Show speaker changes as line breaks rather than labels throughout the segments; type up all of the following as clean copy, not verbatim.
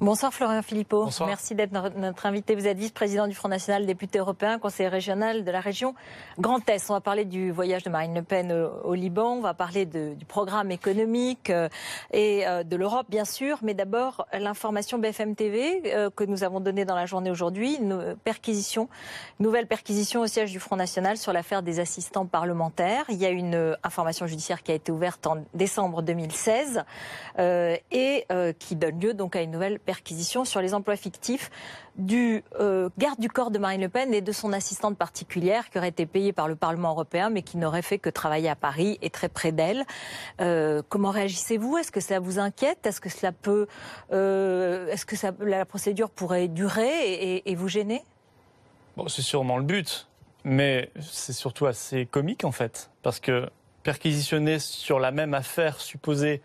Bonsoir Florian Philippot.
Bonsoir.
Merci d'être notre invité. Vous êtes vice-président du Front National, député européen, conseiller régional de la région Grand Est. On va parler du voyage de Marine Le Pen au Liban, on va parler du programme économique et de l'Europe bien sûr, mais d'abord l'information BFM TV que nous avons donnée dans la journée aujourd'hui, une nouvelle perquisition au siège du Front National sur l'affaire des assistants parlementaires. Il y a une information judiciaire qui a été ouverte en décembre 2016 et qui donne lieu donc à une nouvelle perquisition sur les emplois fictifs du garde du corps de Marine Le Pen et de son assistante particulière qui aurait été payée par le Parlement européen mais qui n'aurait fait que travailler à Paris et très près d'elle. Comment réagissez-vous? Est-ce que ça vous inquiète? Est-ce que cela peut, la procédure pourrait durer et vous gêner?
Bon, c'est sûrement le but, mais c'est surtout assez comique en fait, parce que perquisitionner sur la même affaire supposée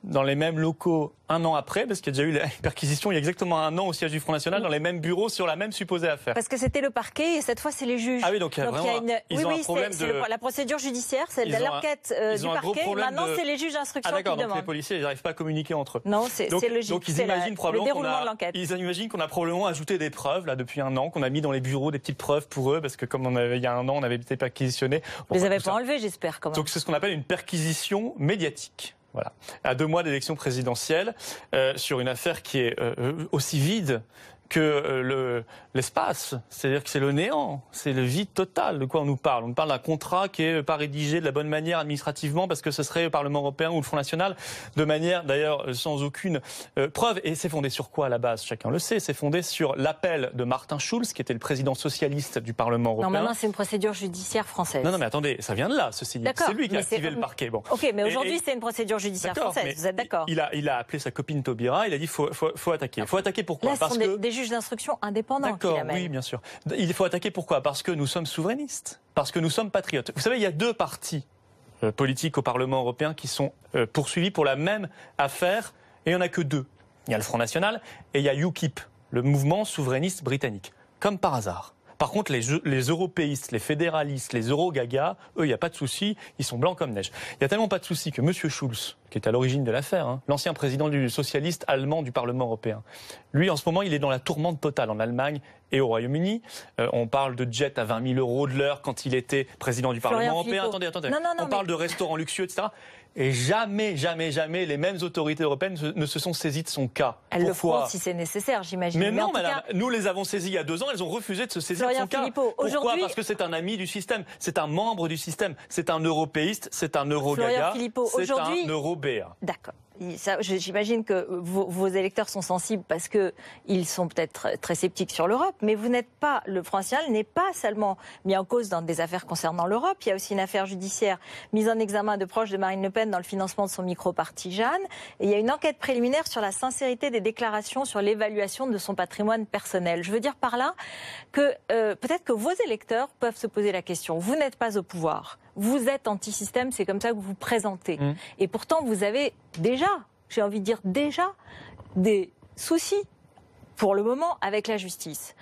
dans les mêmes locaux un an après, parce qu'il y a déjà eu la perquisition il y a exactement un an au siège du Front National, dans les mêmes bureaux sur la même supposée affaire.
Parce que c'était le parquet et cette fois c'est les juges.
Ah oui, donc il y a vraiment un problème
la procédure judiciaire, c'est de l'enquête du parquet. Maintenant c'est les juges d'instruction qui demandent.
Donc les policiers ils n'arrivent pas à communiquer entre eux.
Non, c'est logique.
Donc ils imaginent probablement
ils
imaginent qu'on a probablement ajouté des preuves là depuis un an, qu'on a mis dans les bureaux des petites preuves pour eux, parce que comme il y a un an on avait été perquisitionnés.
Vous les avez pas enlevés, j'espère quand même.
Donc c'est ce qu'on appelle une perquisition médiatique. Voilà. À 2 mois d'élection présidentielle, sur une affaire qui est aussi vide que l'espace, c'est-à-dire que c'est le néant, c'est le vide total. De quoi on nous parle? On nous parle d'un contrat qui est pas rédigé de la bonne manière administrativement parce que ce serait le Parlement européen ou le Front National, de manière d'ailleurs sans aucune preuve. Et c'est fondé sur quoi à la base? Chacun le sait, c'est fondé sur l'appel de Martin Schulz, qui était le président socialiste du Parlement européen.
Non, maintenant c'est une procédure judiciaire française.
Non, mais attendez, ça vient de là, ceci dit. C'est lui qui a activé le parquet. Bon.
Ok, mais aujourd'hui c'est une procédure judiciaire française, vous êtes d'accord?
Il a appelé sa copine Taubira, il a dit faut attaquer. Faut attaquer pourquoi?
Là, parce que des juges d'instruction indépendants.
D'accord, oui, bien sûr. Il faut attaquer pourquoi? Parce que nous sommes souverainistes, parce que nous sommes patriotes. Vous savez, il y a 2 partis politiques au Parlement européen qui sont poursuivis pour la même affaire, et il n'y en a que 2. Il y a le Front National et il y a UKIP, le mouvement souverainiste britannique. Comme par hasard. Par contre, les européistes, les fédéralistes, les eurogagas, eux, il n'y a pas de souci, ils sont blancs comme neige. Il n'y a tellement pas de souci que M. Schulz, qui est à l'origine de l'affaire, l'ancien président du socialiste allemand du Parlement européen, lui, en ce moment, il est dans la tourmente totale en Allemagne et au Royaume-Uni. On parle de jet à 20 000 euros de l'heure quand il était président du Parlement européen. Attendez. On parle de restaurants luxueux, etc. Et jamais les mêmes autorités européennes ne se sont saisies de son cas.
Elles le feront si c'est nécessaire, j'imagine.
Mais non, madame, nous les avons saisies il y a 2 ans, elles ont refusé de se saisir de son cas. Pourquoi? Parce que c'est un ami du système, c'est un membre du système, c'est un européiste, c'est un eurogaga, c'est un eurobéa.
D'accord. J'imagine que vos électeurs sont sensibles parce qu'ils sont peut-être très sceptiques sur l'Europe, mais le Front National n'est pas seulement mis en cause dans des affaires concernant l'Europe. Il y a aussi une affaire judiciaire mise en examen de proches de Marine Le Pen dans le financement de son micro-parti Jeanne. Et il y a une enquête préliminaire sur la sincérité des déclarations sur l'évaluation de son patrimoine personnel. Je veux dire par là que peut-être que vos électeurs peuvent se poser la question. Vous n'êtes pas au pouvoir. Vous êtes anti-système, c'est comme ça que vous vous présentez. Et pourtant, vous avez déjà, j'ai envie de dire déjà, des soucis pour le moment avec la justice.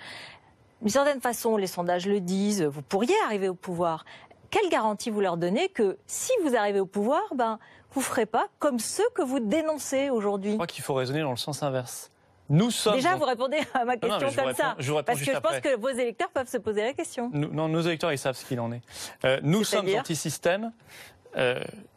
D'une certaine façon, les sondages le disent, vous pourriez arriver au pouvoir. Quelle garantie vous leur donnez que si vous arrivez au pouvoir, vous ne ferez pas comme ceux que vous dénoncez aujourd'hui?
Je crois qu'il faut raisonner dans le sens inverse.
Déjà, vous répondez à ma question comme ça.
Parce
que je pense que vos électeurs peuvent se poser la question.
Nos électeurs, ils savent ce qu'il en est. Nous sommes anti-système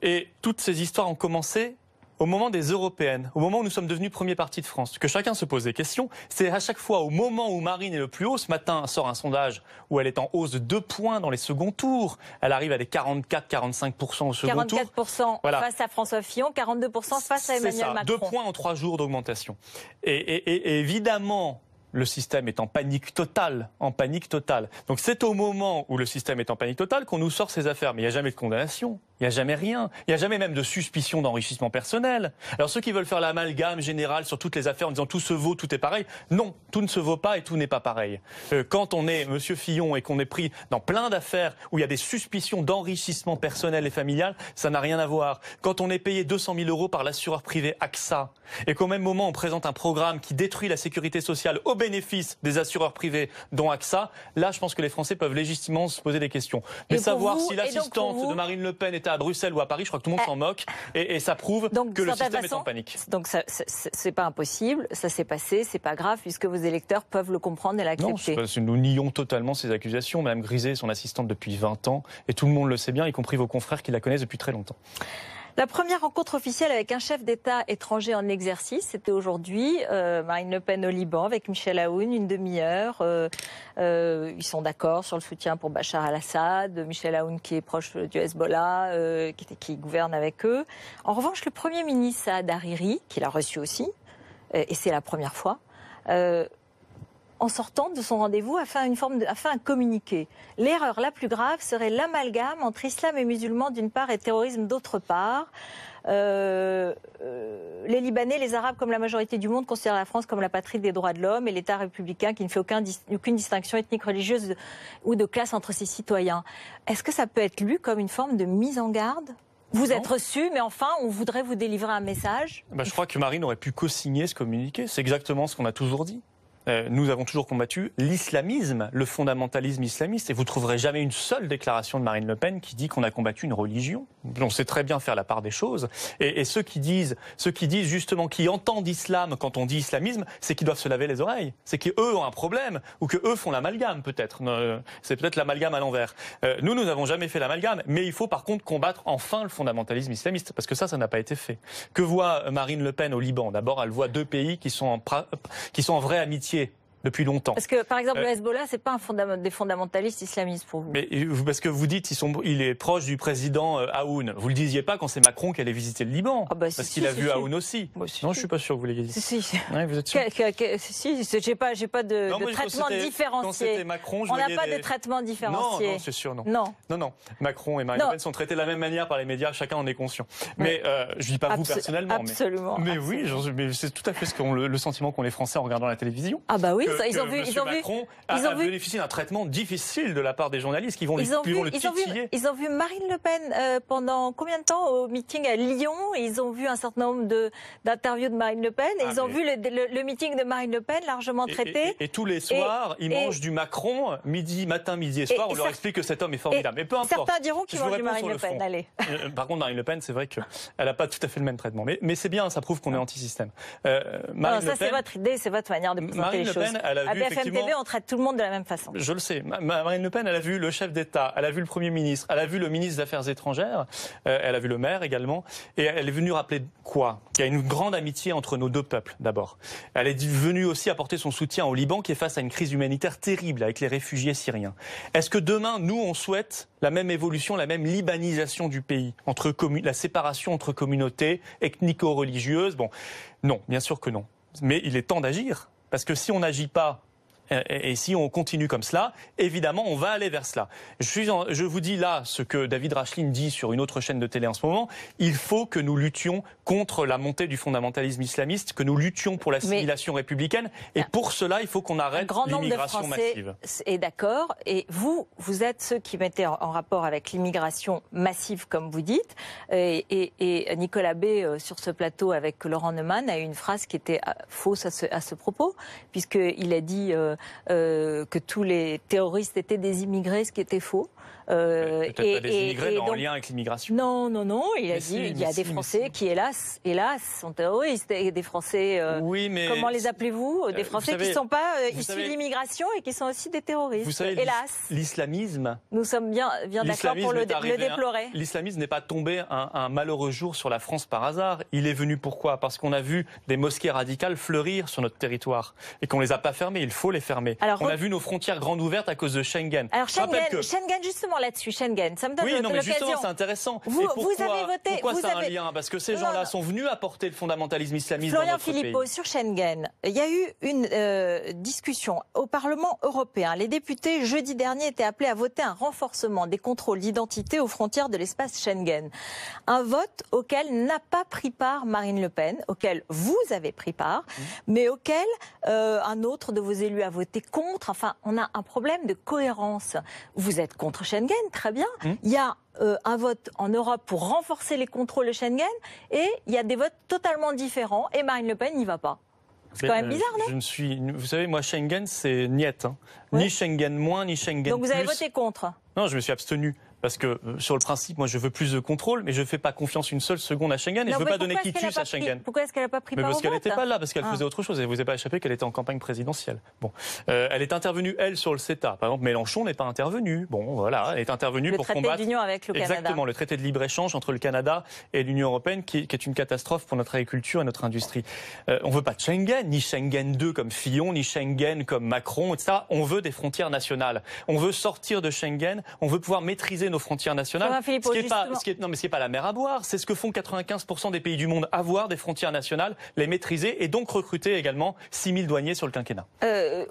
et toutes ces histoires ont commencé au moment des européennes, au moment où nous sommes devenus premier parti de France, que chacun se pose des questions. C'est à chaque fois au moment où Marine est le plus haut. Ce matin sort un sondage où elle est en hausse de 2 points dans les seconds tours. Elle arrive à des 44-45% au second tour.
44% face à François Fillon, 42% face à Emmanuel Macron.
2 points en 3 jours d'augmentation. Et évidemment, le système est en panique totale, Donc c'est au moment où le système est en panique totale qu'on nous sort ces affaires. Mais il n'y a jamais de condamnation. Il n'y a jamais rien. Il n'y a jamais même de suspicion d'enrichissement personnel. Alors ceux qui veulent faire l'amalgame général sur toutes les affaires en disant tout se vaut, tout est pareil. Non, tout ne se vaut pas et tout n'est pas pareil. Quand on est Monsieur Fillon et qu'on est pris dans plein d'affaires où il y a des suspicions d'enrichissement personnel et familial, ça n'a rien à voir. Quand on est payé 200 000 euros par l'assureur privé AXA et qu'au même moment on présente un programme qui détruit la sécurité sociale au bénéfice des assureurs privés dont AXA, là je pense que les Français peuvent légitimement se poser des questions. Mais savoir si l'assistante de Marine Le Pen est c'était à Bruxelles ou à Paris, je crois que tout le monde s'en moque, et ça prouve que le système est en panique.
Donc c'est pas impossible, ça s'est passé, c'est pas grave, puisque vos électeurs peuvent le comprendre et l'accepter.
Non, nous nions totalement ces accusations. Madame Griset est son assistante depuis 20 ans, et tout le monde le sait bien, y compris vos confrères qui la connaissent depuis très longtemps.
La première rencontre officielle avec un chef d'État étranger en exercice, c'était aujourd'hui. Marine Le Pen au Liban avec Michel Aoun, une demi-heure. Ils sont d'accord sur le soutien pour Bachar al-Assad. Michel Aoun qui est proche du Hezbollah, qui gouverne avec eux. En revanche, le Premier ministre Saad Hariri, qui l'a reçu aussi, et c'est la première fois, en sortant de son rendez-vous, a fait un communiqué. L'erreur la plus grave serait l'amalgame entre islam et musulmans d'une part et terrorisme d'autre part. Les Libanais, les Arabes, comme la majorité du monde, considèrent la France comme la patrie des droits de l'homme et l'État républicain qui ne fait aucune distinction ethnique, religieuse ou de classe entre ses citoyens. Est-ce que ça peut être lu comme une forme de mise en garde ? Vous êtes reçu, mais enfin, on voudrait vous délivrer un message.
Je crois que Marine aurait pu co-signer ce communiqué. C'est exactement ce qu'on a toujours dit. Nous avons toujours combattu l'islamisme, le fondamentalisme islamiste, et vous ne trouverez jamais une seule déclaration de Marine Le Pen qui dit qu'on a combattu une religion. On sait très bien faire la part des choses. Et ceux qui disent justement, qui entendent islam quand on dit islamisme, c'est qu'ils doivent se laver les oreilles. C'est qu'eux ont un problème, ou qu'eux font l'amalgame peut-être. C'est peut-être l'amalgame à l'envers. Nous n'avons jamais fait l'amalgame, mais il faut par contre combattre enfin le fondamentalisme islamiste, parce que ça n'a pas été fait. Que voit Marine Le Pen au Liban ? D'abord, elle voit deux pays qui sont en vraie amitié depuis longtemps.
Parce que, par exemple, le Hezbollah, c'est pas des fondamentalistes islamistes pour vous.
Mais parce que vous dites, il est proche du président Aoun. Vous le disiez pas quand c'est Macron qui allait visiter le Liban. Parce qu'il a vu Aoun aussi. Non, je suis pas sûr que vous l'ayez dit.
Si.
Ouais, vous êtes sûr?
J'ai pas de traitement différencié.
Quand c'était Macron,
on n'a pas de traitement différencié.
Non, c'est sûr, non. Non. Macron et Marine Le Pen sont traités de la même manière par les médias, chacun en est conscient. Mais je dis pas vous personnellement.
Absolument.
Mais oui, mais c'est tout à fait le sentiment qu'ont les Français en regardant la télévision.
Ah bah oui.
Macron a bénéficié d'un traitement difficile de la part des journalistes qui vont le titiller.
Ils ont vu Marine Le Pen pendant combien de temps au meeting à Lyon. Ils ont vu un certain nombre d'interviews de Marine Le Pen. Et ils ont vu le meeting de Marine Le Pen largement traité.
Et tous les soirs, ils mangent du Macron, matin, midi et soir. On leur explique que cet homme est formidable. Mais peu importe.
Certains diront qu'ils mangent du Marine Le Pen. Allez.
Par contre, Marine Le Pen, c'est vrai qu'elle n'a pas tout à fait le même traitement. Mais c'est bien, ça prouve qu'on est anti-système.
Ça, c'est votre idée, c'est votre manière de présenter les choses.
Marine Le Pen, elle a vu
BFM TV, on traite tout le monde de la même façon.
Je le sais. Marine Le Pen, elle a vu le chef d'État, elle a vu le Premier ministre, elle a vu le ministre des Affaires étrangères, elle a vu le maire également, et elle est venue rappeler quoi ? Qu'il y a une grande amitié entre nos deux peuples, d'abord. Elle est venue aussi apporter son soutien au Liban, qui est face à une crise humanitaire terrible avec les réfugiés syriens. Est-ce que demain, nous, on souhaite la même évolution, la même libanisation du pays, la séparation entre communautés ethnico-religieuses ? Bon, non, bien sûr que non. Mais il est temps d'agir. Parce que si on n'agit pas, et si on continue comme cela, évidemment, on va aller vers cela. Je vous dis là ce que David Rachlin dit sur une autre chaîne de télé en ce moment. Il faut que nous luttions contre la montée du fondamentalisme islamiste, que nous luttions pour l'assimilation républicaine. Et pour cela, il faut qu'on arrête l'immigration massive.
Et d'accord. Et vous êtes ceux qui mettez en rapport avec l'immigration massive, comme vous dites. Et Nicolas B, sur ce plateau avec Laurent Neumann, a eu une phrase qui était fausse à ce propos, puisqu'il a dit que tous les terroristes étaient des immigrés, ce qui était faux.
Peut-être pas des immigrés, mais en lien avec l'immigration.
Non. Il a dit il y a des Français qui, hélas, sont terroristes. Et des Français, comment les appelez-vous ? Des Français qui ne sont pas issus de l'immigration et qui sont aussi des terroristes.
Vous savez,
hélas.
L'islamisme...
Nous sommes bien d'accord pour le déplorer.
L'islamisme n'est pas tombé un malheureux jour sur la France par hasard. Il est venu pourquoi ? Parce qu'on a vu des mosquées radicales fleurir sur notre territoire et qu'on ne les a pas fermées. Il faut les fermer. On a vu nos frontières grandes ouvertes à cause de Schengen.
Alors Schengen, justement là-dessus, Schengen, ça me donne l'occasion.
Oui, mais justement, c'est intéressant. Pourquoi ça a un lien ? Parce que ces gens-là sont venus apporter le fondamentalisme islamiste dans notre pays.
Florian Philippot, sur Schengen, il y a eu une discussion au Parlement européen. Les députés, jeudi dernier, étaient appelés à voter un renforcement des contrôles d'identité aux frontières de l'espace Schengen. Un vote auquel n'a pas pris part Marine Le Pen, auquel vous avez pris part, mais auquel un autre de vos élus a voté contre. Enfin, on a un problème de cohérence. Vous êtes contre Schengen, très bien. Il y a un vote en Europe pour renforcer les contrôles de Schengen et il y a des votes totalement différents et Marine Le Pen n'y va pas. C'est quand même bizarre, non ?
Vous savez, moi, Schengen, c'est niet. Ni Schengen moins, ni Schengen plus.
Donc vous avez voté contre ?
Non, je me suis abstenu. parce que sur le principe, moi je veux plus de contrôle, mais je ne fais pas confiance une seule seconde à Schengen et je ne veux pas donner quitus à Schengen.
Pourquoi est-ce qu'elle n'a pas pris part au vote ?
Parce qu'elle n'était pas là, parce qu'elle faisait autre chose. Et vous n'avez pas échappé qu'elle était en campagne présidentielle. Bon, elle est intervenue, elle, sur le CETA. Par exemple, Mélenchon n'est pas intervenu. Bon, voilà, elle est intervenue pour combattre...
Le traité d'union avec le Canada.
Exactement, le traité de libre-échange entre le Canada et l'Union européenne, qui est une catastrophe pour notre agriculture et notre industrie. On ne veut pas de Schengen, ni Schengen 2 comme Fillon, ni Schengen comme Macron, etc. On veut des frontières nationales. On veut sortir de Schengen, on veut pouvoir maîtriser nos frontières nationales. Ce qui est pas la mer à boire, c'est ce que font 95% des pays du monde, avoir des frontières nationales, les maîtriser et donc recruter également 6000 douaniers sur le quinquennat.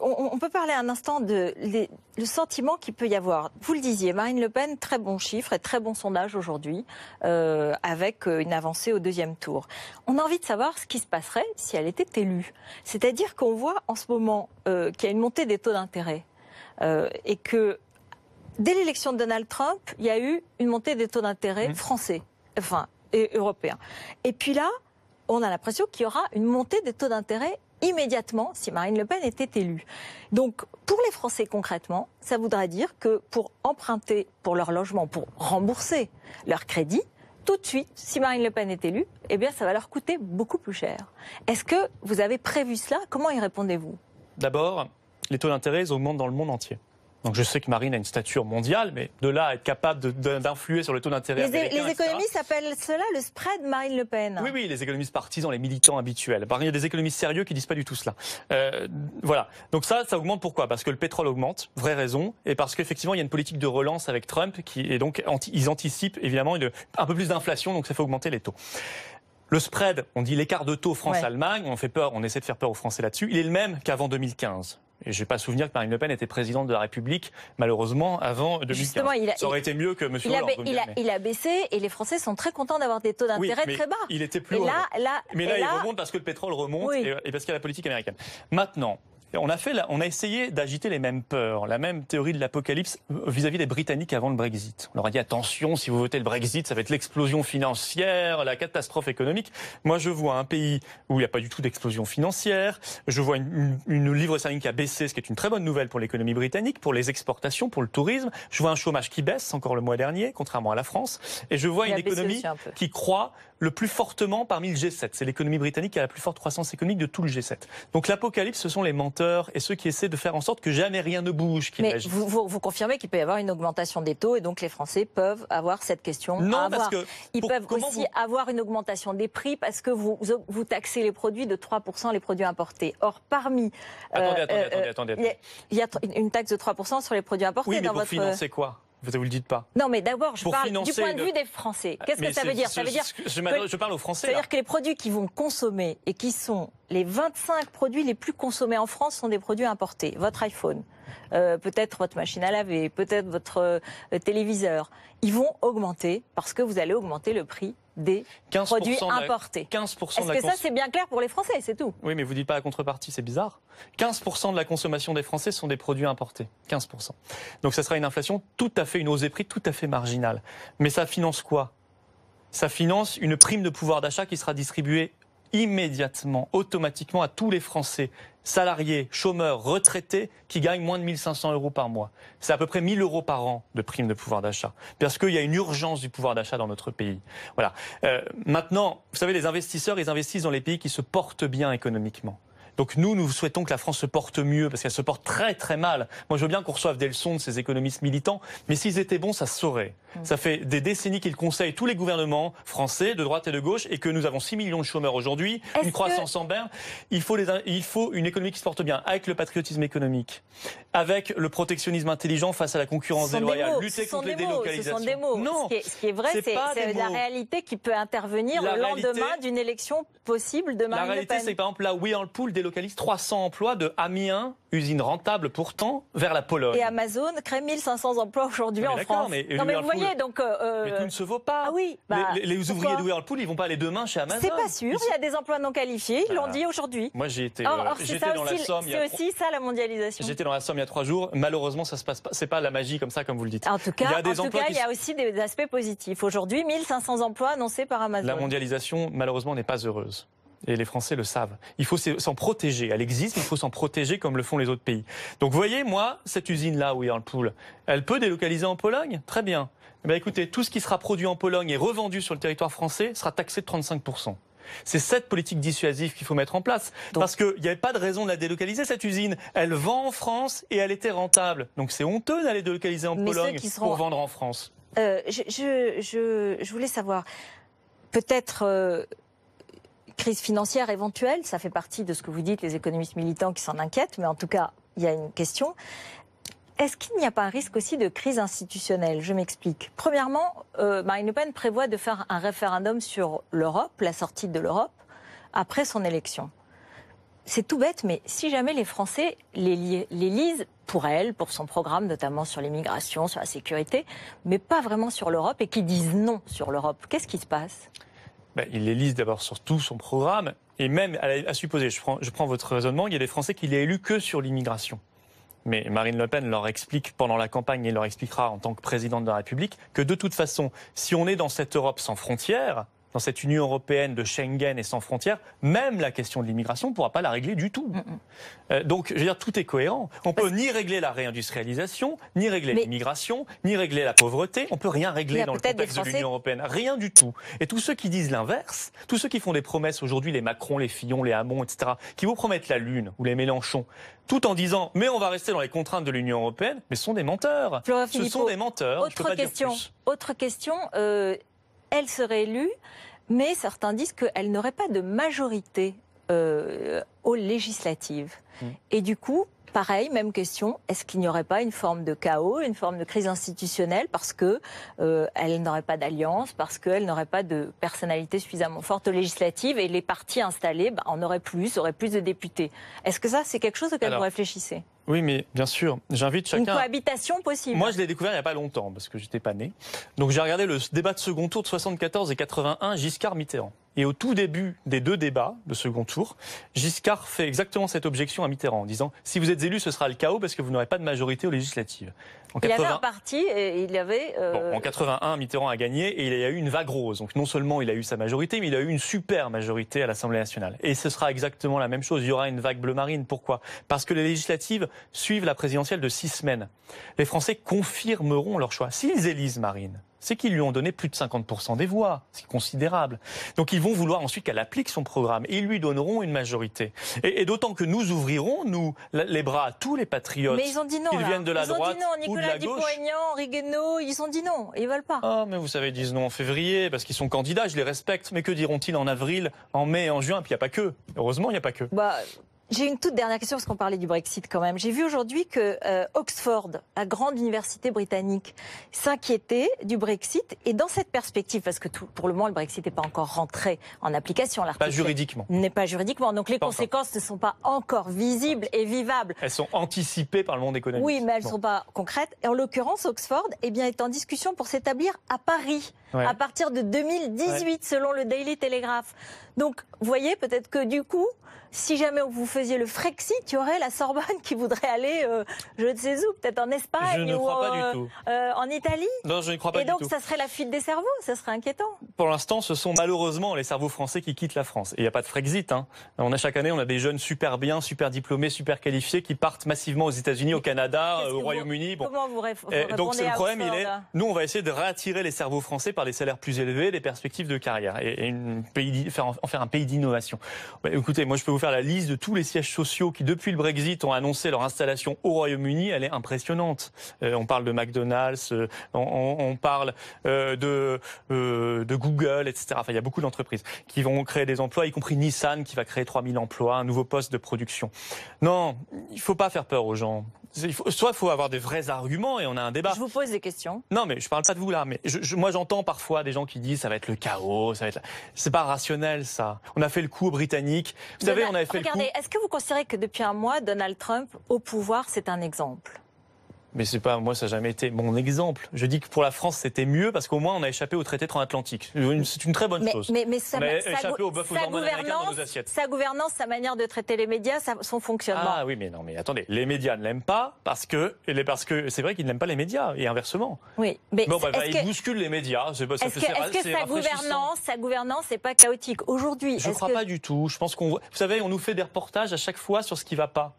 On peut parler un instant le sentiment qu'il peut y avoir. Vous le disiez, Marine Le Pen, très bon chiffre et très bon sondage aujourd'hui, avec une avancée au deuxième tour. On a envie de savoir ce qui se passerait si elle était élue. C'est-à-dire qu'on voit en ce moment qu'il y a une montée des taux d'intérêt et que dès l'élection de Donald Trump, il y a eu une montée des taux d'intérêt français, et européens. Et puis là, on a l'impression qu'il y aura une montée des taux d'intérêt immédiatement si Marine Le Pen était élue. Donc, pour les Français concrètement, ça voudrait dire que pour emprunter pour leur logement, pour rembourser leur crédit, tout de suite, si Marine Le Pen est élue, eh bien, ça va leur coûter beaucoup plus cher. Est-ce que vous avez prévu cela ? Comment y répondez-vous ?
D'abord, les taux d'intérêt augmentent dans le monde entier. Donc je sais que Marine a une stature mondiale, mais de là à être capable d'influer sur le taux d'intérêt américain,
les économistes appellent cela le spread Marine Le Pen.
Oui, les économistes partisans, les militants habituels. Il y a des économistes sérieux qui disent pas du tout cela. Voilà. Donc ça augmente pourquoi ? Parce que le pétrole augmente, vraie raison, et parce qu'effectivement il y a une politique de relance avec Trump et donc ils anticipent évidemment un peu plus d'inflation, donc ça fait augmenter les taux. Le spread, on dit l'écart de taux France-Allemagne, on essaie de faire peur aux Français là-dessus, il est le même qu'avant 2015. Et je n'ai pas souvenir que Marine Le Pen était présidente de la République, malheureusement, avant 2015. Justement, ça aurait été mieux que M. Hollande.
Il a baissé et les Français sont très contents d'avoir des taux d'intérêt très bas.
Il était plus haut. Mais là, il remonte parce que le pétrole remonte et parce qu'il y a la politique américaine. Maintenant, on a essayé d'agiter les mêmes peurs, la même théorie de l'apocalypse vis-à-vis des Britanniques avant le Brexit. On leur a dit attention, si vous votez le Brexit, ça va être l'explosion financière, la catastrophe économique. Moi, je vois un pays où il n'y a pas du tout d'explosion financière. Je vois une livre sterling qui a baissé, ce qui est une très bonne nouvelle pour l'économie britannique, pour les exportations, pour le tourisme. Je vois un chômage qui baisse encore le mois dernier, contrairement à la France. Et je vois une économie qui croît le plus fortement parmi le G7. C'est l'économie britannique qui a la plus forte croissance économique de tout le G7. Donc l'apocalypse, ce sont les menteurs et ceux qui essaient de faire en sorte que jamais rien ne bouge.
Mais vous confirmez qu'il peut y avoir une augmentation des taux et donc les Français peuvent avoir cette question à avoir.
Parce que
ils peuvent aussi avoir une augmentation des prix parce que vous taxez les produits de 3%, les produits importés. Or, parmi...
Attendez.
Il y a une taxe de 3% sur les produits importés.
Oui, mais pour financer quoi ? Vous le dites pas.
Non, mais d'abord, je parle du point de vue des Français. Qu'est-ce que ça veut dire ? Ça veut dire
je parle aux Français.
C'est-à-dire que les produits qui vont consommer et qui sont les 25 produits les plus consommés en France sont des produits importés. Votre iPhone, peut-être votre machine à laver, peut-être votre téléviseur. Ils vont augmenter parce que vous allez augmenter le prix des produits importés.
15%
Est-ce que ça, c'est bien clair pour les Français, c'est tout ?
Oui, mais vous ne dites pas la contrepartie, c'est bizarre. 15% de la consommation des Français sont des produits importés. 15%. Donc ça sera une inflation une hausse des prix tout à fait marginale. Mais ça finance quoi ? Ça finance une prime de pouvoir d'achat qui sera distribuée immédiatement, automatiquement à tous les Français, salariés, chômeurs, retraités, qui gagnent moins de 1 500 € par mois. C'est à peu près 1 000 € par an de prime de pouvoir d'achat. Parce qu'il y a une urgence du pouvoir d'achat dans notre pays. Voilà. Maintenant, vous savez, les investisseurs, ils investissent dans les pays qui se portent bien économiquement. Donc nous souhaitons que la France se porte mieux, parce qu'elle se porte très très mal. Moi, je veux bien qu'on reçoive des leçons de ces économistes militants, mais s'ils étaient bons, ça se saurait. Ça fait des décennies qu'ils conseillent tous les gouvernements français, de droite et de gauche, et que nous avons 6 millions de chômeurs aujourd'hui, une croissance en berne. Il faut une économie qui se porte bien, avec le patriotisme économique, avec le protectionnisme intelligent face à la concurrence déloyale, lutter contre les délocalisations.
Ce sont des mots.
Non,
ce qui est vrai, c'est la réalité qui peut intervenir le lendemain d'une élection possible de Marine Le Pen.
La réalité, c'est que par exemple, là, Whirlpool délocalise 300 emplois de Amiens, usine rentable pourtant, vers la Pologne.
Et Amazon crée 1 500 emplois aujourd'hui en France.
Mais vous
voyez, donc...
Mais tout ne se vaut pas.
Ah oui,
les ouvriers de Whirlpool, ils vont pas aller demain chez Amazon.
C'est pas sûr, il y a des emplois non qualifiés, ils l'ont dit aujourd'hui.
Moi, j'étais dans la Somme.
C'est aussi ça la mondialisation.
J'étais dans la Somme il y a 3 jours. Malheureusement, ça se passe pas. C'est pas la magie comme ça, comme vous le dites.
En tout cas, il y a aussi des aspects positifs. Aujourd'hui, 1 500 emplois annoncés par Amazon.
La mondialisation, malheureusement, n'est pas heureuse. Et les Français le savent. Il faut s'en protéger. Elle existe, mais il faut s'en protéger comme le font les autres pays. Donc, vous voyez, moi, cette usine-là, Whirlpool, elle peut délocaliser en Pologne ? Très bien. Eh bien, écoutez, tout ce qui sera produit en Pologne et revendu sur le territoire français sera taxé de 35%. C'est cette politique dissuasive qu'il faut mettre en place. Parce qu'il n'y avait pas de raison de la délocaliser, cette usine. Elle vend en France et elle était rentable. Donc c'est honteux d'aller délocaliser en Pologne pour vendre en France.
Je voulais savoir, peut-être crise financière éventuelle, ça fait partie de ce que vous dites, les économistes militants qui s'en inquiètent, mais en tout cas, il y a une question. Est-ce qu'il n'y a pas un risque aussi de crise institutionnelle? Je m'explique. Premièrement, Marine Le Pen prévoit de faire un référendum sur l'Europe, la sortie de l'Europe, après son élection. C'est tout bête, mais si jamais les Français les lisent pour elle, pour son programme, notamment sur l'immigration, sur la sécurité, mais pas vraiment sur l'Europe, et qu'ils disent non sur l'Europe, qu'est-ce qui se passe?
Ils les lisent d'abord sur tout son programme, et même, à supposer, je prends votre raisonnement, il y a des Français qui l'ont élu que sur l'immigration. Mais Marine Le Pen leur explique pendant la campagne et leur expliquera en tant que présidente de la République que de toute façon, si on est dans cette Europe sans frontières, dans cette Union européenne de Schengen et sans frontières, même la question de l'immigration ne pourra pas la régler du tout. Donc, je veux dire, tout est cohérent. On peut ni régler la réindustrialisation, ni régler l'immigration, ni régler la pauvreté. On peut rien régler dans le contexte de l'Union européenne. Rien du tout. Et tous ceux qui disent l'inverse, tous ceux qui font des promesses aujourd'hui, les Macron, les Fillon, les Hamon, etc., qui vous promettent la Lune ou les Mélenchon, tout en disant « mais on va rester dans les contraintes de l'Union européenne », mais ce sont des menteurs. Ce sont des menteurs.
Autre question, elle serait élue, mais certains disent qu'elle n'aurait pas de majorité aux législatives. Et du coup, pareil, même question, est-ce qu'il n'y aurait pas une forme de chaos, une forme de crise institutionnelle parce que elle n'aurait pas d'alliance, parce qu'elle n'aurait pas de personnalité suffisamment forte aux législatives et les partis installés en auraient plus de députés. Est-ce que ça, c'est quelque chose auquel vous réfléchissez ?
Oui, mais bien sûr, j'invite chacun...
Une cohabitation possible.
Moi, je l'ai découvert il n'y a pas longtemps, parce que j'étais pas né. Donc j'ai regardé le débat de second tour de 74 et 81, Giscard-Mitterrand. Et au tout début des deux débats de second tour, Giscard fait exactement cette objection à Mitterrand, en disant « si vous êtes élu, ce sera le chaos parce que vous n'aurez pas de majorité aux législatives ».
Il avait un parti et il avait...
en 81, Mitterrand a gagné et il y a eu une vague rose. Donc non seulement il a eu sa majorité, mais il a eu une super majorité à l'Assemblée nationale. Et ce sera exactement la même chose. Il y aura une vague bleu marine. Pourquoi ? Parce que les législatives suivent la présidentielle de 6 semaines. Les Français confirmeront leur choix. S'ils élisent Marine, c'est qu'ils lui ont donné plus de 50% des voix. C'est considérable. Donc ils vont vouloir ensuite qu'elle applique son programme. Et ils lui donneront une majorité. Et d'autant que nous ouvrirons, nous, les bras à tous les patriotes.
Mais ils ont dit non,
qu'ils viennent de la droite ou de la gauche.
Nicolas Dupont-Aignan, Henri Guénaud, ils ont dit non. Ils veulent pas.
Ah, mais vous savez, ils disent non en février parce qu'ils sont candidats, je les respecte. Mais que diront-ils en avril, en mai, en juin? Puis il n'y a pas que. Heureusement, il n'y a pas que.
J'ai une toute dernière question parce qu'on parlait du Brexit quand même. J'ai vu aujourd'hui que Oxford, la grande université britannique, s'inquiétait du Brexit et dans cette perspective, parce que pour le moment le Brexit n'est pas encore rentré en application,
pas juridiquement.
N'est pas juridiquement, donc les conséquences ne sont pas encore visibles et vivables.
Elles sont anticipées par le monde économique.
Oui, mais elles ne sont pas concrètes. Et en l'occurrence, Oxford est en discussion pour s'établir à Paris à partir de 2018, selon le Daily Telegraph. Donc, vous voyez, peut-être que du coup, si jamais vous faisiez le Frexit, il y aurait la Sorbonne qui voudrait aller, je ne sais où, peut-être en Espagne ou en Italie.
Non, je ne crois pas du tout.
Et donc, ça serait la fuite des cerveaux, ça serait inquiétant.
Pour l'instant, ce sont malheureusement les cerveaux français qui quittent la France. Et il n'y a pas de Frexit. Chaque année, on a des jeunes super bien, super diplômés, super qualifiés qui partent massivement aux États-Unis, au Canada, au Royaume-Uni.
Comment vous répondez
donc, le problème,
Oxford,
nous, on va essayer de réattirer les cerveaux français par des salaires plus élevés, des perspectives de carrière et en faire un pays d'innovation. Écoutez, moi, je peux vous faire la liste de tous les sièges sociaux qui, depuis le Brexit, ont annoncé leur installation au Royaume-Uni. Elle est impressionnante. On parle de McDonald's, on parle de Google, etc. Enfin, il y a beaucoup d'entreprises qui vont créer des emplois, y compris Nissan qui va créer 3000 emplois, un nouveau poste de production. Non, il faut pas faire peur aux gens. Soit il faut avoir des vrais arguments et on a un débat.
Je vous pose des questions.
Non, mais je parle pas de vous là. Mais moi, j'entends parfois des gens qui disent ça va être le chaos, c'est pas rationnel ça. On a fait le coup aux Britanniques. Vous savez, on avait fait le coup.
Est-ce que vous considérez que depuis un mois, Donald Trump au pouvoir, c'est un exemple ?
Mais c'est pas, moi, ça n'a jamais été mon exemple. Je dis que pour la France, c'était mieux parce qu'au moins, on a échappé au traité transatlantique. C'est une très bonne chose.
Mais
on a échappé au bœuf aux hormones américains dans nos assiettes.
Sa gouvernance, sa manière de traiter les médias, son fonctionnement.
Ah oui, mais non, mais attendez. Les médias ne l'aiment pas parce que c'est vrai qu'ils n'aiment pas les médias et inversement.
Oui, mais
ils bousculent les médias. Est-ce
que sa gouvernance n'est pas chaotique aujourd'hui?
Je ne crois pas du tout. Je pense vous savez, on nous fait des reportages à chaque fois sur ce qui ne va pas.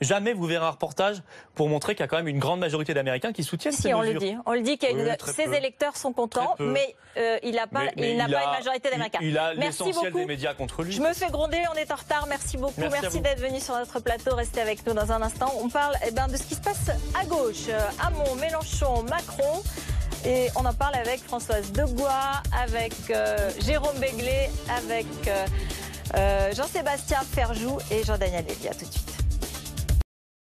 Jamais vous verrez un reportage pour montrer qu'il y a quand même une grande majorité d'Américains qui soutiennent ces mesures.
On le dit qu'il y a ses électeurs sont contents, mais il n'a pas une majorité d'Américains.
Il a l'essentiel des médias contre lui.
Je me fais gronder, on est en retard. Merci beaucoup. Merci d'être venu sur notre plateau. Restez avec nous dans un instant. On parle de ce qui se passe à gauche. Hamon, Mélenchon, Macron. Et on en parle avec Françoise Degois, avec Jérôme Béglé, avec Jean-Sébastien Ferjou et Jean-Daniel Lévy. À tout de suite.